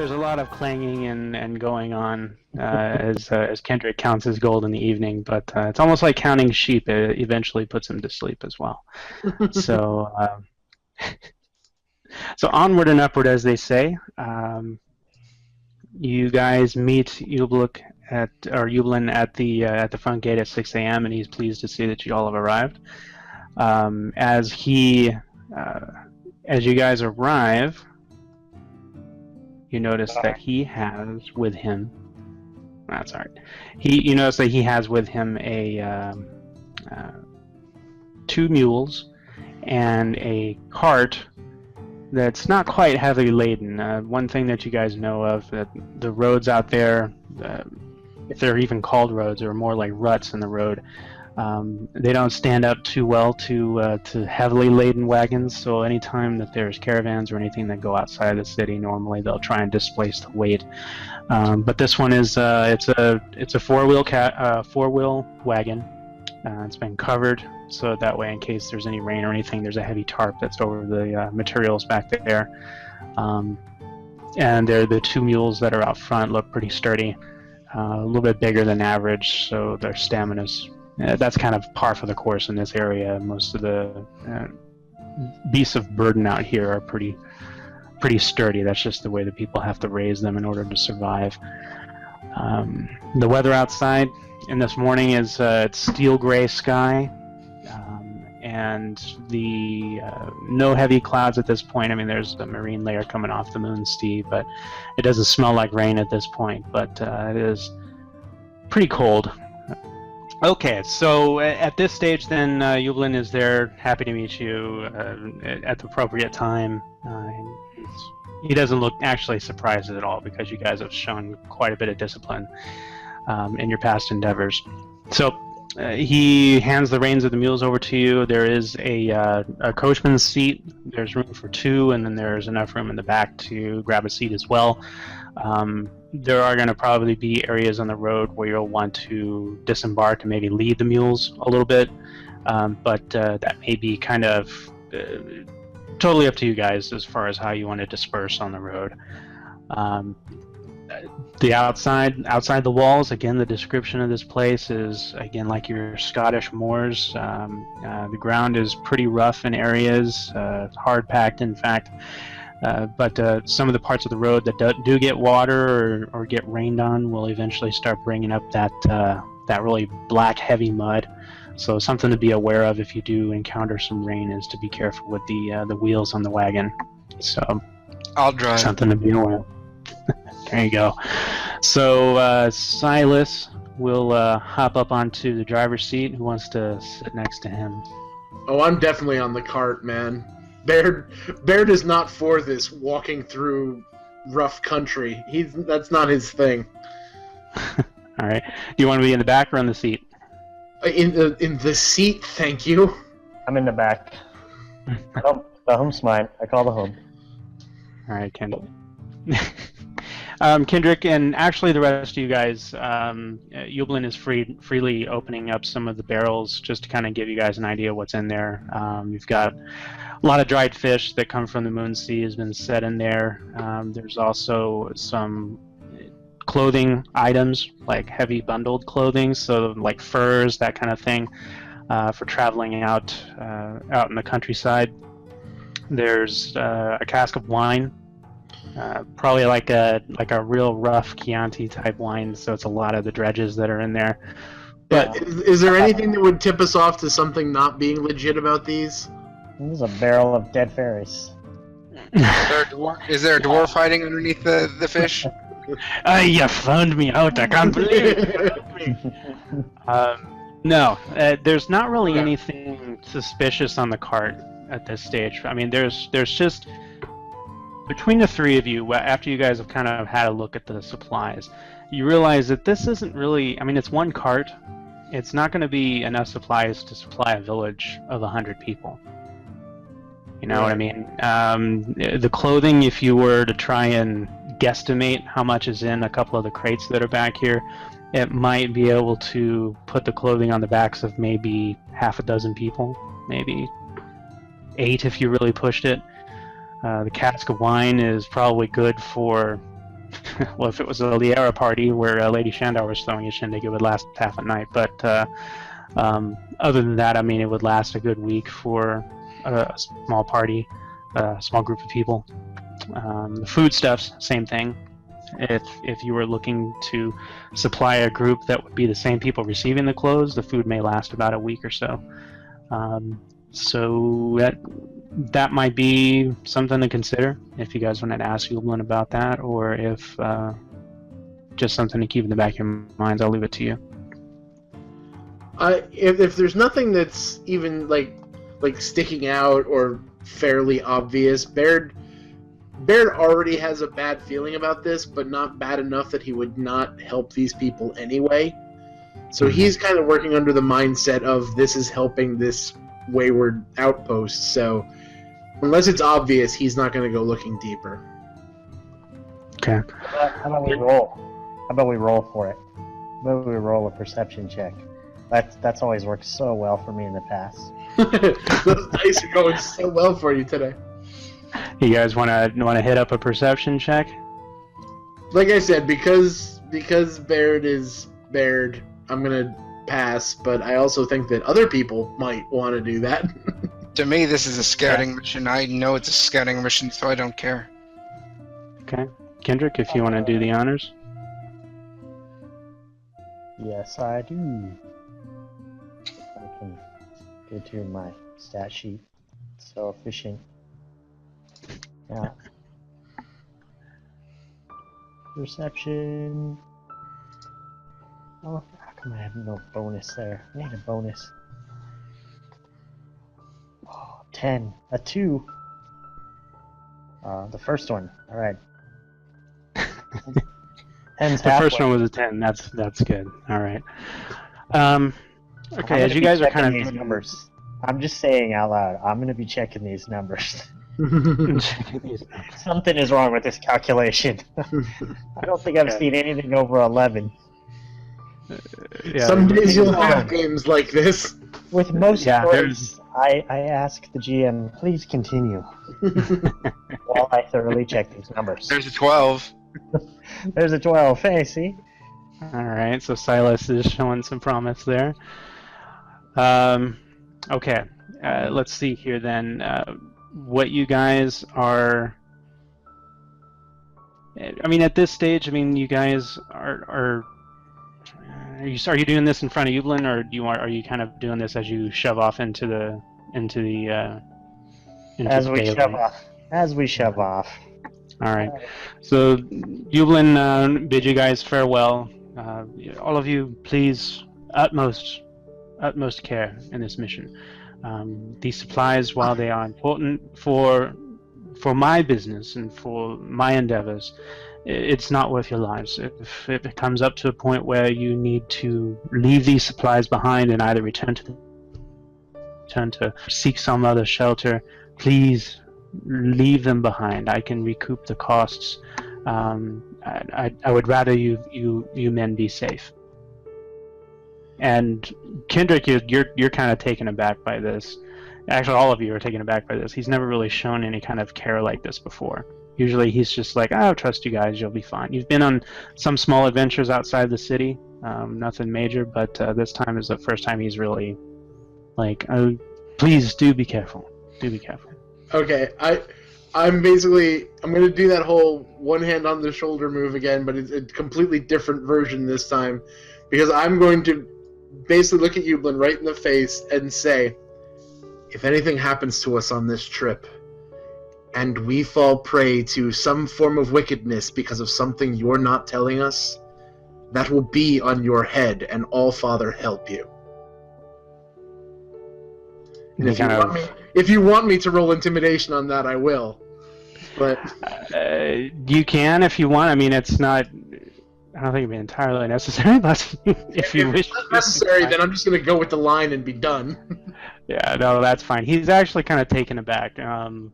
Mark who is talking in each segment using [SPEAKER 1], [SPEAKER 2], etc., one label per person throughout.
[SPEAKER 1] There's a lot of clanging and going on as Kendrick counts his gold in the evening, but it's almost like counting sheep. It eventually puts him to sleep as well. So, so onward and upward, as they say. You guys meet Ublin at the front gate at 6 a.m. and he's pleased to see that you all have arrived. As you guys arrive, you notice that he has with him. That's all right. You notice that he has with him two mules and a cart that's not quite heavily laden. One thing that you guys know of, that the roads out there, if they're even called roads, are more like ruts in the road. They don't stand up too well to heavily laden wagons, so anytime that there's caravans or anything that go outside the city, normally they'll try and displace the weight. But this one is it's a four-wheel wagon. It's been covered, so that way, in case there's any rain or anything, there's a heavy tarp that's over the materials back there. And the two mules that are out front look pretty sturdy, a little bit bigger than average, so their stamina's that's kind of par for the course in this area. Most of the beasts of burden out here are pretty sturdy. That's just the way that people have to raise them in order to survive. The weather outside in this morning is it's steel gray sky, and no heavy clouds at this point. I mean, there's the marine layer coming off the moon, Steve, but it doesn't smell like rain at this point. But it is pretty cold. Okay, so at this stage then, Ublin is there, happy to meet you at the appropriate time. He doesn't look actually surprised at all, because you guys have shown quite a bit of discipline in your past endeavors. So he hands the reins of the mules over to you. There is a coachman's seat. There's room for two, and then there's enough room in the back to grab a seat as well. There are going to probably be areas on the road where you'll want to disembark and maybe lead the mules a little bit, but that may be kind of totally up to you guys as far as how you want to disperse on the road. The outside the walls, again, the description of this place is, again, like your Scottish moors. The ground is pretty rough in areas, hard packed, in fact. But some of the parts of the road that do get water or get rained on will eventually start bringing up that really black, heavy mud. So something to be aware of if you do encounter some rain is to be careful with the wheels on the wagon. So
[SPEAKER 2] I'll drive.
[SPEAKER 1] Something to be aware of. There you go. So Silas will hop up onto the driver's seat. Who wants to sit next to him?
[SPEAKER 3] Oh, I'm definitely on the cart, man. Baird is not for this walking through rough country. That's not his thing.
[SPEAKER 1] All right. Do you want to be in the back or on the seat?
[SPEAKER 3] In the seat, thank you.
[SPEAKER 4] I'm in the back. Oh, the home's mine. I call the home.
[SPEAKER 1] All right, Kendall. Kendrick, and actually the rest of you guys, Ublin is freely opening up some of the barrels just to kind of give you guys an idea of what's in there. You've got a lot of dried fish that come from the Moon Sea has been set in there. There's also some clothing items, like heavy bundled clothing, so like furs, that kind of thing, for traveling out in the countryside. There's a cask of wine. Probably like a real rough Chianti type wine, so it's a lot of the dredges that are in there.
[SPEAKER 3] But is there anything that would tip us off to something not being legit about these?
[SPEAKER 4] This is a barrel of dead fairies.
[SPEAKER 2] Is there a dwarf hiding underneath the fish?
[SPEAKER 1] You found me out. I can't believe it. No, there's not really anything suspicious on the cart at this stage. I mean, there's just, between the three of you, after you guys have kind of had a look at the supplies, you realize that this isn't really, I mean, it's one cart. It's not going to be enough supplies to supply a village of 100 people. You know what I mean? The clothing, if you were to try and guesstimate how much is in a couple of the crates that are back here, it might be able to put the clothing on the backs of maybe half a dozen people, maybe 8 if you really pushed it. The cask of wine is probably good for well, if it was a Liera party where Lady Shandar was throwing a shindig, it would last half a night. But other than that, I mean, it would last a good week for a small party, a small group of people. The foodstuffs, same thing. If you were looking to supply a group that would be the same people receiving the clothes, the food may last about a week or so. So that might be something to consider if you guys wanted to ask Yublin about that, or if just something to keep in the back of your minds. I'll leave it to you.
[SPEAKER 3] If there's nothing that's even like sticking out or fairly obvious, Baird already has a bad feeling about this, but not bad enough that he would not help these people anyway. So he's kind of working under the mindset of this is helping this wayward outpost. So unless it's obvious, he's not going to go looking deeper.
[SPEAKER 1] Okay.
[SPEAKER 4] How about we roll? How about we roll for it? How about we roll a perception check? That's always worked so well for me in the past.
[SPEAKER 3] Those dice are going so well for you today.
[SPEAKER 1] You guys want to hit up a perception check?
[SPEAKER 3] Like I said, because Baird is Baird, I'm gonna pass. But I also think that other people might want to do that.
[SPEAKER 2] To me, this is a scouting mission. I know it's a scouting mission, so I don't care.
[SPEAKER 1] Okay. Kendrick, if you want to do the honors.
[SPEAKER 4] Yes, I do. I can go to my stat sheet. So efficient. Yeah. Perception. Oh, how come I have no bonus there? I need a bonus. Oh, 10. A 2. The first one. Alright.
[SPEAKER 1] The first one was a 10. That's good. Alright. Okay, as you guys are kind of
[SPEAKER 4] these numbers. I'm just saying out loud, I'm gonna be checking these numbers. Something is wrong with this calculation. I don't think I've seen anything over 11.
[SPEAKER 1] Yeah,
[SPEAKER 3] Some days you'll have games like this.
[SPEAKER 4] With most stories, I ask the GM, please continue, while I thoroughly check these numbers.
[SPEAKER 2] There's a 12.
[SPEAKER 4] There's a 12. Hey, see?
[SPEAKER 1] Alright, so Silas is showing some promise there. Okay, let's see here then. What you guys are... I mean, at this stage, I mean, you guys are you doing this in front of Yublin, or are you kind of doing this as you shove off into the
[SPEAKER 4] As we shove off.
[SPEAKER 1] All right. So Yublin bid you guys farewell. All of you, please, utmost care in this mission. These supplies, while they are important for my business and for my endeavors, it's not worth your lives. If it comes up to a point where you need to leave these supplies behind and either return to seek some other shelter, please leave them behind. I can recoup the costs. I would rather you men be safe. And Kendrick, you're kind of taken aback by this. Actually, all of you are taken aback by this. He's never really shown any kind of care like this before. Usually he's just like, I'll trust you guys, you'll be fine. You've been on some small adventures outside the city, nothing major, but this time is the first time he's really like, oh, please do be careful. Do be careful.
[SPEAKER 3] Okay, I'm going to do that whole one hand on the shoulder move again, but it's a completely different version this time, because I'm going to basically look at Yublin right in the face and say, if anything happens to us on this trip, and we fall prey to some form of wickedness because of something you're not telling us, that will be on your head, and All-Father help you. And if you want me to roll intimidation on that, I will. But
[SPEAKER 1] you can if you want. I mean, it's not... I don't think it'd be entirely necessary, but if you wish...
[SPEAKER 3] If it's not necessary, then I'm just going to go with the line and be done.
[SPEAKER 1] Yeah, no, that's fine. He's actually kind of taken aback. I'm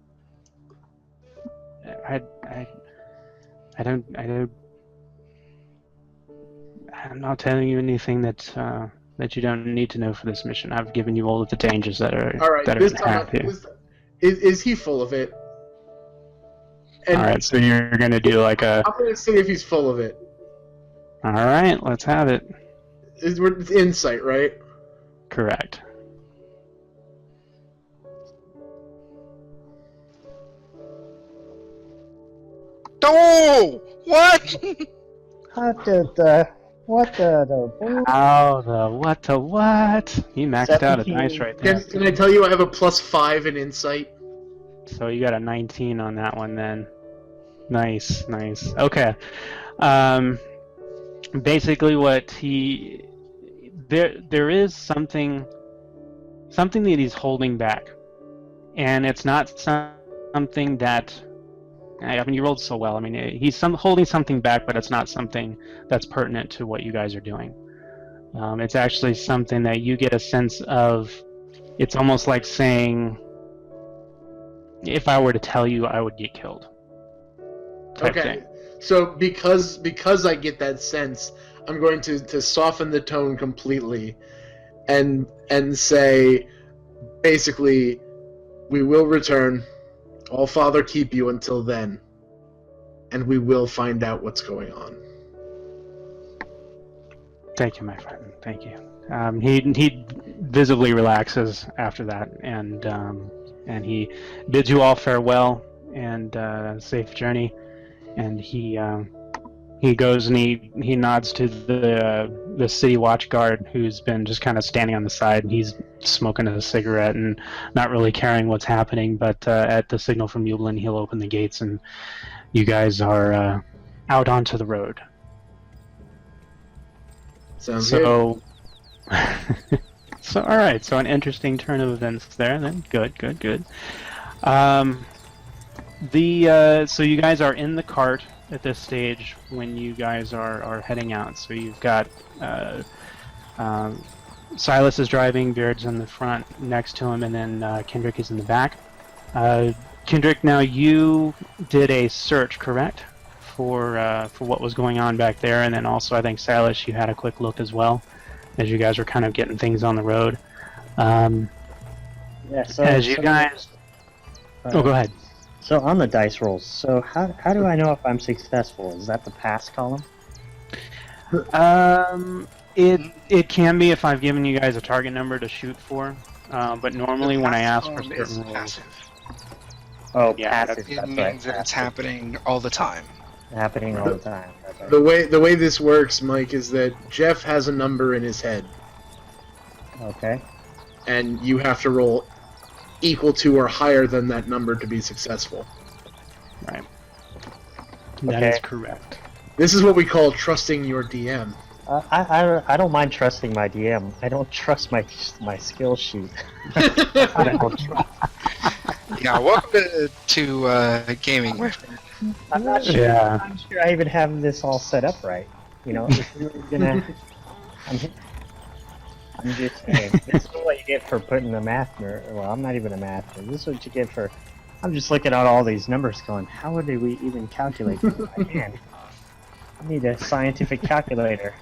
[SPEAKER 1] not telling you anything that you don't need to know for this mission. I've given you all of the dangers that are
[SPEAKER 3] all right,
[SPEAKER 1] that
[SPEAKER 3] this
[SPEAKER 1] are
[SPEAKER 3] time,
[SPEAKER 1] here.
[SPEAKER 3] is he full of it? And
[SPEAKER 1] All right, so you're gonna do like a.
[SPEAKER 3] I'm gonna see if he's full of it.
[SPEAKER 1] All right, let's have it.
[SPEAKER 3] It's insight, right?
[SPEAKER 1] Correct.
[SPEAKER 2] Oh! What?
[SPEAKER 4] How did the what the
[SPEAKER 1] How the what to what? He maxed out a
[SPEAKER 4] 17.
[SPEAKER 1] dice right there.
[SPEAKER 3] Can I tell you I have a +5 in insight?
[SPEAKER 1] So you got a 19 on that one then. Nice. Okay. Basically, what there is something that he's holding back, and it's not something that. I mean, you rolled so well. I mean, he's holding something back, but it's not something that's pertinent to what you guys are doing. It's actually something that you get a sense of. It's almost like saying, if I were to tell you, I would get killed. Type
[SPEAKER 3] Okay.
[SPEAKER 1] thing.
[SPEAKER 3] So because I get that sense, I'm going to soften the tone completely and say basically, we will return. All Father keep you until then, and we will find out what's going on.
[SPEAKER 1] Thank you, my friend. Thank you. He visibly relaxes after that, and he bids you all farewell and safe journey. And he goes and he nods to the city watch guard, who's been just kind of standing on the side. And he's smoking a cigarette and not really caring what's happening. But at the signal from Yublin, he'll open the gates, and you guys are out onto the road.
[SPEAKER 3] Sounds good.
[SPEAKER 1] So all right. So an interesting turn of events there. Then good. So you guys are in the cart at this stage when you guys are heading out. So you've got Silas is driving, Beard's in the front next to him, and then Kendrick is in the back. Kendrick, now you did a search, correct, for what was going on back there, and then also I think Silas, you had a quick look as well, as you guys were kind of getting things on the road. Guys. Oh, go ahead.
[SPEAKER 4] So on the dice rolls, so how do I know if I'm successful? Is that the pass column?
[SPEAKER 1] It can be if I've given you guys a target number to shoot for, but normally when I ask for certain rolls,
[SPEAKER 2] passive.
[SPEAKER 4] Oh,
[SPEAKER 1] Yeah,
[SPEAKER 4] passive.
[SPEAKER 2] It
[SPEAKER 4] That's
[SPEAKER 2] means
[SPEAKER 4] right.
[SPEAKER 2] that it's
[SPEAKER 4] passive.
[SPEAKER 2] happening all the time.
[SPEAKER 4] Happening all the time. That's right.
[SPEAKER 3] The way this works, Mike, is that Jeff has a number in his head,
[SPEAKER 4] Okay.
[SPEAKER 3] and you have to roll equal to or higher than that number to be successful.
[SPEAKER 1] right? That
[SPEAKER 4] Okay.
[SPEAKER 1] is correct.
[SPEAKER 3] This is what we call trusting your DM.
[SPEAKER 4] I don't mind trusting my DM. I don't trust my skill sheet. I don't trust.
[SPEAKER 2] Yeah, welcome to gaming.
[SPEAKER 4] I'm not sure.
[SPEAKER 1] Yeah.
[SPEAKER 4] I'm sure I even have this all set up right. You know, if we were gonna, I'm just saying. This is what you get for putting a math nerd. Well, I'm not even a math nerd. This is what you get for. I'm just looking at all these numbers, going, how would we even calculate this by hand? I need a scientific calculator.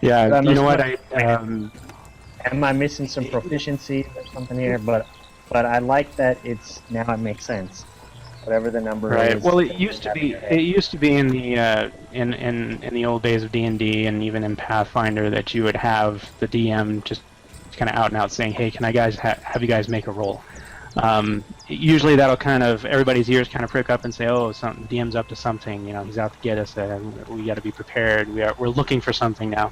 [SPEAKER 1] Yeah,
[SPEAKER 4] But I'm
[SPEAKER 1] you know
[SPEAKER 4] just
[SPEAKER 1] what?
[SPEAKER 4] Am I missing some proficiency or something here? But I like that it's now it makes sense. Whatever the number
[SPEAKER 1] Right.
[SPEAKER 4] is.
[SPEAKER 1] Well, it used to be. It used to be in the in the old days of D&D and even in Pathfinder that you would have the DM just kind of out and out saying, "Hey, can I guys have you guys make a roll?" Usually that'll kind of everybody's ears kind of prick up and say, "Oh, something DM's up to something. You know, he's out to get us, and we got to be prepared. We're looking for something now."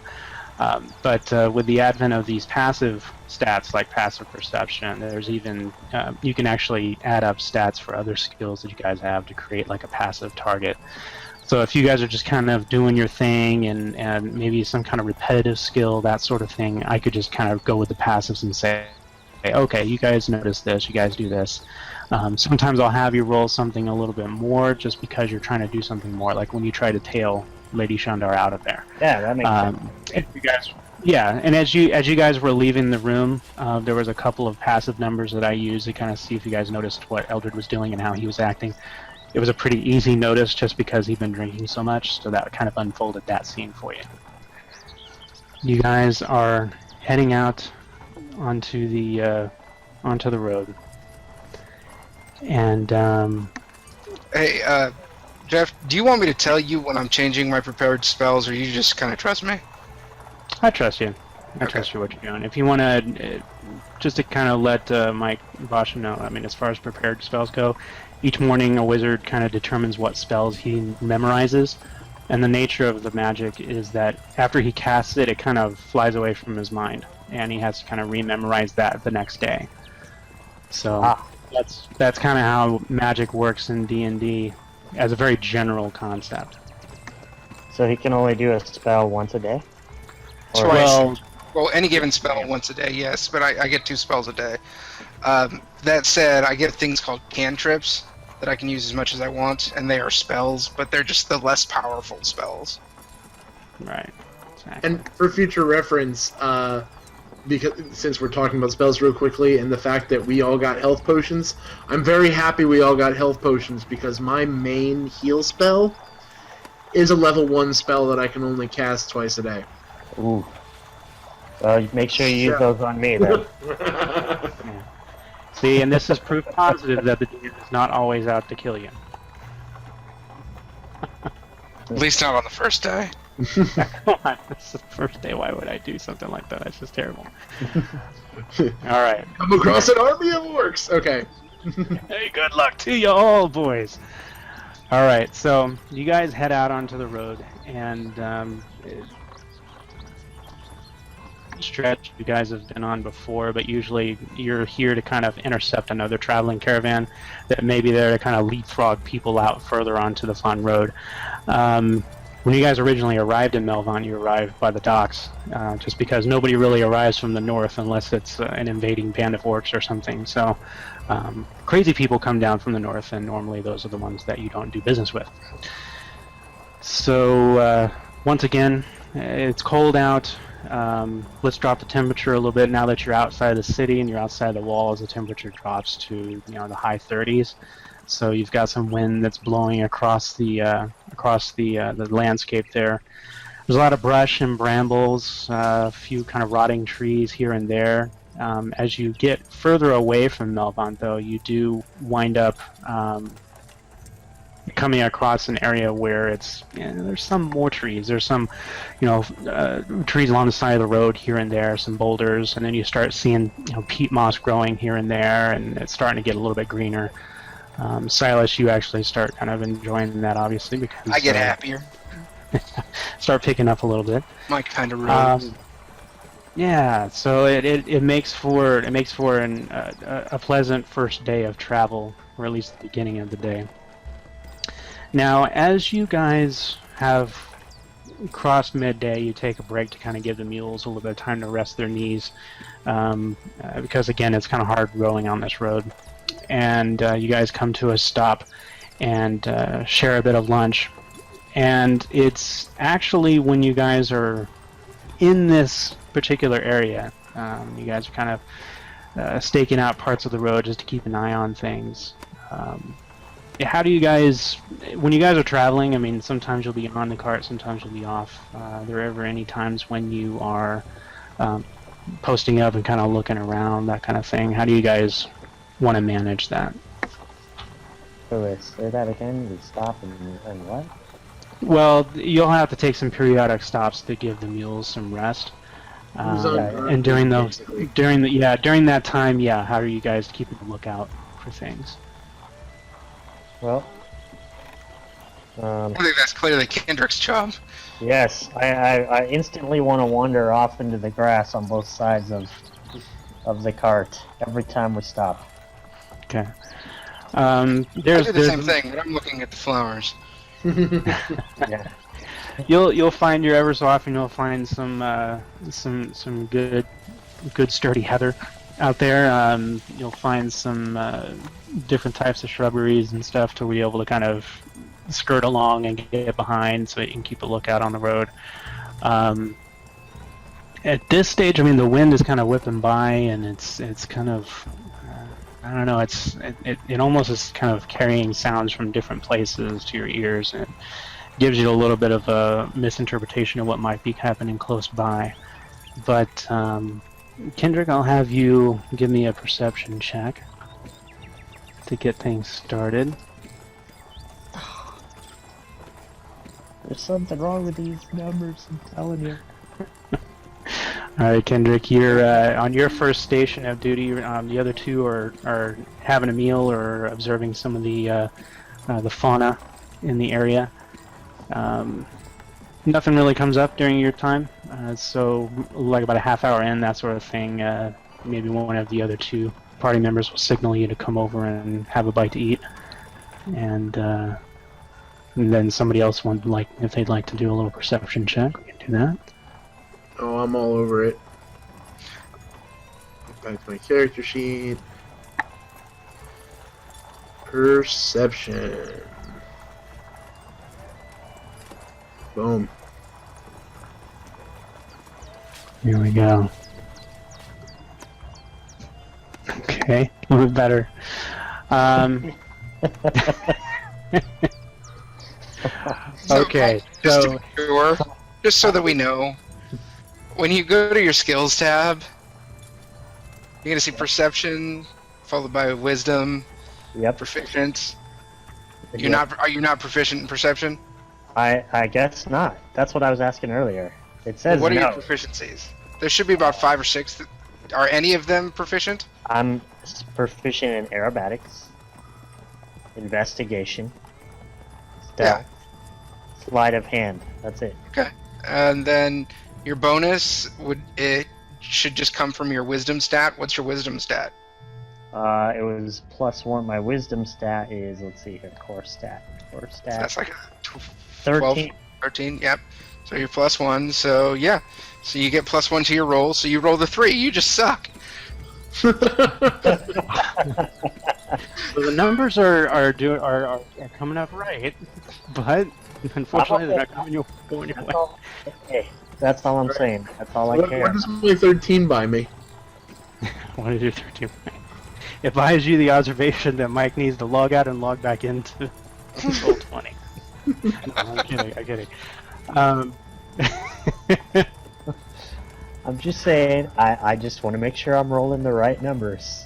[SPEAKER 1] But with the advent of these passive stats like passive perception, there's even you can actually add up stats for other skills that you guys have to create like a passive target. So if you guys are just kind of doing your thing and maybe some kind of repetitive skill, that sort of thing, I could just kind of go with the passives and say, okay, you guys notice this, you guys do this. Sometimes I'll have you roll something a little bit more just because you're trying to do something more, like when you try to tail Lady Shandar out of there.
[SPEAKER 4] Yeah, that makes sense.
[SPEAKER 1] And you guys, yeah, and as you guys were leaving the room, there was a couple of passive numbers that I used to kind of see if you guys noticed what Eldred was doing and how he was acting. It was a pretty easy notice just because he'd been drinking so much, so that kind of unfolded that scene for you. You guys are heading out onto the road. And
[SPEAKER 2] Hey, Jeff, do you want me to tell you when I'm changing my prepared spells, or you just kind of trust me?
[SPEAKER 1] I trust you. I
[SPEAKER 2] Okay.
[SPEAKER 1] trust you what you're doing. If you want to, just to kind of let Mike Basha know, I mean, as far as prepared spells go, each morning a wizard kind of determines what spells he memorizes. And the nature of the magic is that after he casts it, it kind of flies away from his mind. And he has to kind of rememorize that the next day. So that's kind of how magic works in D&D as a very general concept.
[SPEAKER 4] So he can only do a spell once a day? Or-
[SPEAKER 2] Twice. Well, any given spell once a day, yes, but I get 2 spells a day. That said, I get things called cantrips that I can use as much as I want, and they are spells, but they're just the less powerful spells.
[SPEAKER 1] Right. Exactly.
[SPEAKER 3] And for future reference, because since we're talking about spells real quickly and the fact that we all got health potions, I'm very happy we all got health potions because my main heal spell is a level 1 spell that I can only cast twice a day.
[SPEAKER 4] Ooh. Well, make sure you use those on me then.
[SPEAKER 1] Yeah. See, and this is proof positive that the demon is not always out to kill you.
[SPEAKER 2] At least not on the first day.
[SPEAKER 1] Come on, this is the first day. Why would I do something like that? That's just terrible. All right.
[SPEAKER 3] Come across an army of orcs. Okay.
[SPEAKER 1] Hey, good luck to you all, boys. All right, so you guys head out onto the road, and stretch you guys have been on before, but usually you're here to kind of intercept another traveling caravan that may be there to kind of leapfrog people out further onto the Phlan Road. When you guys originally arrived in Melvaunt, you arrived by the docks, just because nobody really arrives from the north unless it's an invading band of orcs or something. So crazy people come down from the north, and normally those are the ones that you don't do business with. So once again, it's cold out. Let's drop the temperature a little bit now that you're outside the city and you're outside the walls. The temperature drops to the high 30s. So you've got some wind that's blowing across the landscape there. There's a lot of brush and brambles, a few kind of rotting trees here and there. As you get further away from Melvaunt, though, you do wind up coming across an area where there's some more trees. There's some, trees along the side of the road here and there, some boulders, and then you start seeing peat moss growing here and there, and it's starting to get a little bit greener. Silas, you actually start kind of enjoying that, obviously, because
[SPEAKER 2] I get happier.
[SPEAKER 1] start picking up a little bit.
[SPEAKER 2] My kind of road.
[SPEAKER 1] Yeah, so it makes for a pleasant first day of travel, or at least the beginning of the day. Now, as you guys have crossed midday, you take a break to kind of give the mules a little bit of time to rest their knees, because again, it's kind of hard rolling on this road. And you guys come to a stop and share a bit of lunch. And it's actually when you guys are in this particular area, you guys are kind of staking out parts of the road just to keep an eye on things. How do you guys, when you guys are traveling, I mean, sometimes you'll be on the cart, sometimes you'll be off. Are there ever any times when you are posting up and kind of looking around, that kind of thing? How do you guys want to manage that?
[SPEAKER 4] So wait, say that again. We stop and what?
[SPEAKER 1] Well, you'll have to take some periodic stops to give the mules some rest. And during that time, how are you guys keeping a lookout for things?
[SPEAKER 4] Well,
[SPEAKER 2] I think that's clearly Kendrick's job.
[SPEAKER 4] yes, I instantly want to wander off into the grass on both sides of the cart every time we stop.
[SPEAKER 1] Okay.
[SPEAKER 2] I do the same thing, but I'm looking at the flowers.
[SPEAKER 4] Yeah.
[SPEAKER 1] You'll find every so often you'll find some good sturdy heather out there. You'll find some different types of shrubberies and stuff to be able to kind of skirt along and get behind, so you can keep a lookout on the road. At this stage, I mean, the wind is kind of whipping by, and it's kind of I don't know. It almost is kind of carrying sounds from different places to your ears, and it gives you a little bit of a misinterpretation of what might be happening close by. But Kendrick, I'll have you give me a perception check to get things started.
[SPEAKER 4] There's something wrong with these numbers, I'm telling you.
[SPEAKER 1] Alright, Kendrick, you're on your first station of duty. The other two are having a meal or observing some of the fauna in the area. Nothing really comes up during your time, so like about a half hour in, that sort of thing, maybe one of the other two party members will signal you to come over and have a bite to eat, and then somebody else if they'd like to do a little perception check, we can do that.
[SPEAKER 3] Oh, I'm all over it. Back to my character sheet. Perception. Boom.
[SPEAKER 1] Here we go. Okay, a little bit better. Okay,
[SPEAKER 2] Just
[SPEAKER 1] so
[SPEAKER 2] to be sure, just so that we know, when you go to your skills tab, you're gonna see perception followed by wisdom,
[SPEAKER 4] Yep.
[SPEAKER 2] proficient.
[SPEAKER 4] Yep.
[SPEAKER 2] Are you not proficient in perception?
[SPEAKER 4] I guess not. That's what I was asking earlier. It says
[SPEAKER 2] What are
[SPEAKER 4] no.
[SPEAKER 2] your proficiencies? There should be about 5 or 6. Are any of them proficient?
[SPEAKER 4] I'm proficient in aerobatics, investigation, stealth, sleight of hand. That's it.
[SPEAKER 2] Okay. And then your bonus should just come from your wisdom stat. What's your wisdom stat?
[SPEAKER 4] It was +1. My wisdom stat is, let's see here, core stat.
[SPEAKER 2] So that's like a
[SPEAKER 4] 13.
[SPEAKER 2] 13, yep. So you're +1, so yeah. So you get +1 to your roll, so you roll the 3, you just suck.
[SPEAKER 1] So the numbers are coming up right, but unfortunately they're not going your way.
[SPEAKER 4] Hey, that's all I'm saying. That's all I care.
[SPEAKER 3] What does my 13 buy me?
[SPEAKER 1] What did your 13? It buys you the observation that Mike needs to log out and log back into roll 20. No, I'm kidding.
[SPEAKER 4] I'm just saying, I just want to make sure I'm rolling the right numbers.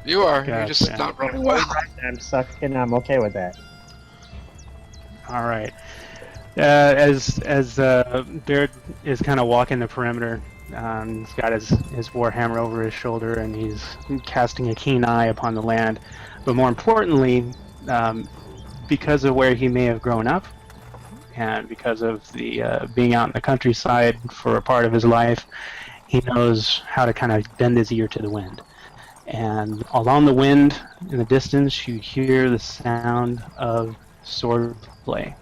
[SPEAKER 2] You are. You're
[SPEAKER 1] Gotcha.
[SPEAKER 2] just not rolling well.
[SPEAKER 4] I'm sucking. I'm okay with that.
[SPEAKER 1] All right. As Baird is kind of walking the perimeter, he's got his warhammer over his shoulder and he's casting a keen eye upon the land. But more importantly, because of where he may have grown up, and because of the being out in the countryside for a part of his life, he knows how to kind of bend his ear to the wind. And along the wind, in the distance, you hear the sound of sword play,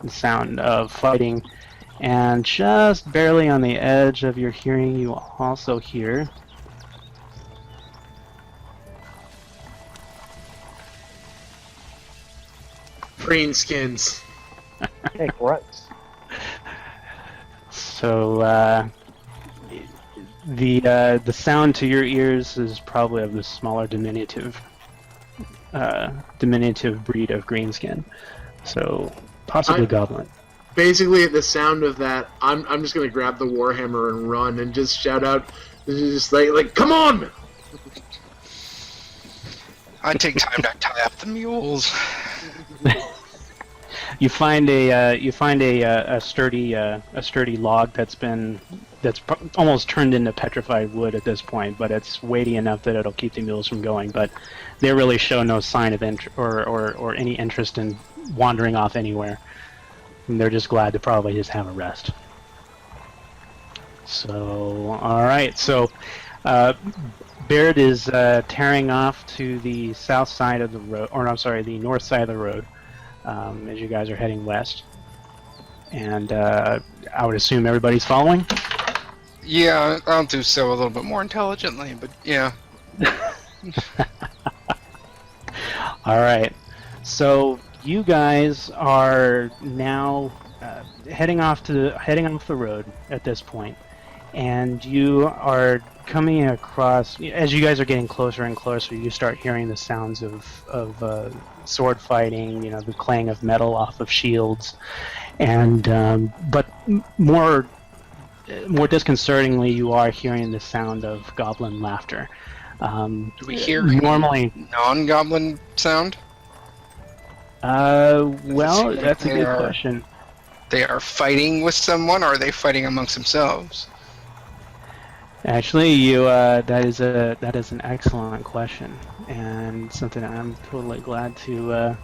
[SPEAKER 1] the sound of fighting, and just barely on the edge of your hearing, you also hear
[SPEAKER 3] Greenskins.
[SPEAKER 4] Hey, grunts.
[SPEAKER 1] So the sound to your ears is probably of the smaller diminutive breed of greenskin. So possibly goblin.
[SPEAKER 3] Basically, at the sound of that, I'm just gonna grab the warhammer and run and just shout out, just like come on!
[SPEAKER 2] I take time to tie up the mules.
[SPEAKER 1] You find a sturdy log that's almost turned into petrified wood at this point, but it's weighty enough that it'll keep the mules from going. But they really show no sign of or any interest in wandering off anywhere. And they're just glad to probably just have a rest. So, all right. So, Baird is tearing off to the south side of the road, or I'm sorry, the north side of the road. As you guys are heading west, and I would assume everybody's following.
[SPEAKER 2] Yeah, I'll do so a little bit more intelligently, but yeah.
[SPEAKER 1] All right, so you guys are now heading off the road at this point, and you are coming across. As you guys are getting closer and closer, you start hearing the sounds of sword fighting. You know, the clang of metal off of shields, and but more disconcertingly, you are hearing the sound of goblin laughter.
[SPEAKER 2] Do we hear any
[SPEAKER 1] normally?
[SPEAKER 2] non-goblin sound?
[SPEAKER 1] Well,
[SPEAKER 2] like
[SPEAKER 1] that's a
[SPEAKER 2] they
[SPEAKER 1] good
[SPEAKER 2] are-
[SPEAKER 1] question.
[SPEAKER 2] They are fighting with someone, or are they fighting amongst themselves?
[SPEAKER 1] Actually, that is an excellent question, and something I'm totally glad to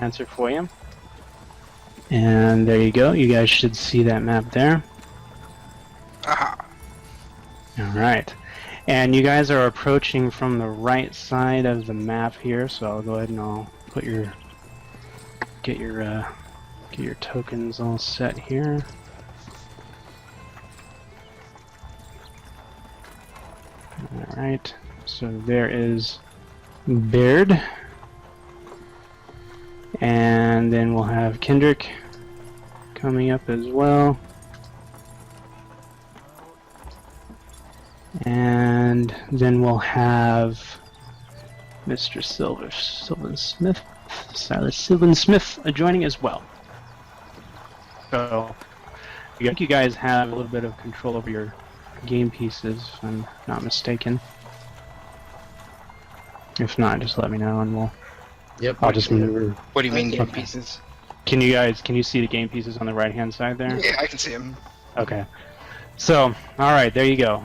[SPEAKER 1] answer for you. And there you go. You guys should see that map there.
[SPEAKER 2] Aha.
[SPEAKER 1] All right. And you guys are approaching from the right side of the map here, so I'll go ahead and I'll put get your tokens all set here. All right. So there is Baird, and then we'll have Kendrick coming up as well. And then we'll have Mr. Sylvan Smith, Silas Sylvan Smith joining as well. So I think you guys have a little bit of control over your game pieces, if I'm not mistaken. If not, just let me know and we'll.
[SPEAKER 3] Yep.
[SPEAKER 1] I'll just move.
[SPEAKER 2] What do you mean, game
[SPEAKER 1] Okay.
[SPEAKER 2] pieces?
[SPEAKER 1] Can you see the game pieces on the right hand side there?
[SPEAKER 2] Yeah, I can see them.
[SPEAKER 1] Okay. So, alright, there you go.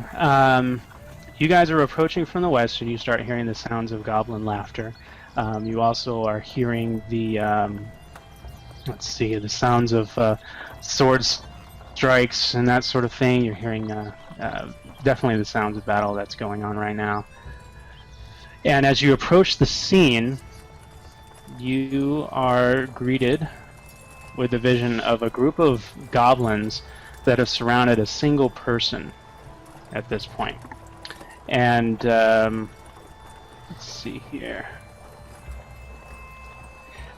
[SPEAKER 1] You guys are approaching from the west and you start hearing the sounds of goblin laughter. You also are hearing the, let's see, the sounds of sword strikes and that sort of thing. You're hearing definitely the sounds of battle that's going on right now. And as you approach the scene, you are greeted with the vision of a group of goblins that have surrounded a single person at this point. And let's see here.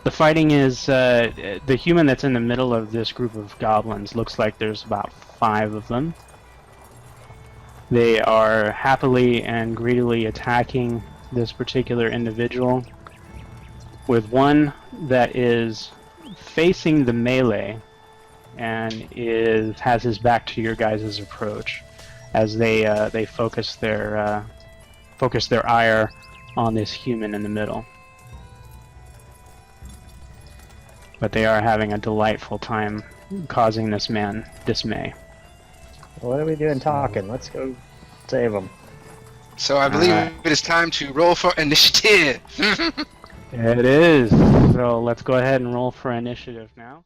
[SPEAKER 1] The fighting is the human that's in the middle of this group of goblins looks like there's about 5 of them. They are happily and greedily attacking this particular individual, with one that is facing the melee and has his back to your guys' approach as they focus their ire on this human in the middle. But they are having a delightful time causing this man dismay.
[SPEAKER 4] What are we doing talking? Let's go save him.
[SPEAKER 2] So I believe
[SPEAKER 1] Alright.
[SPEAKER 2] it is time to roll for initiative.
[SPEAKER 1] It is. So let's go ahead and roll for initiative now.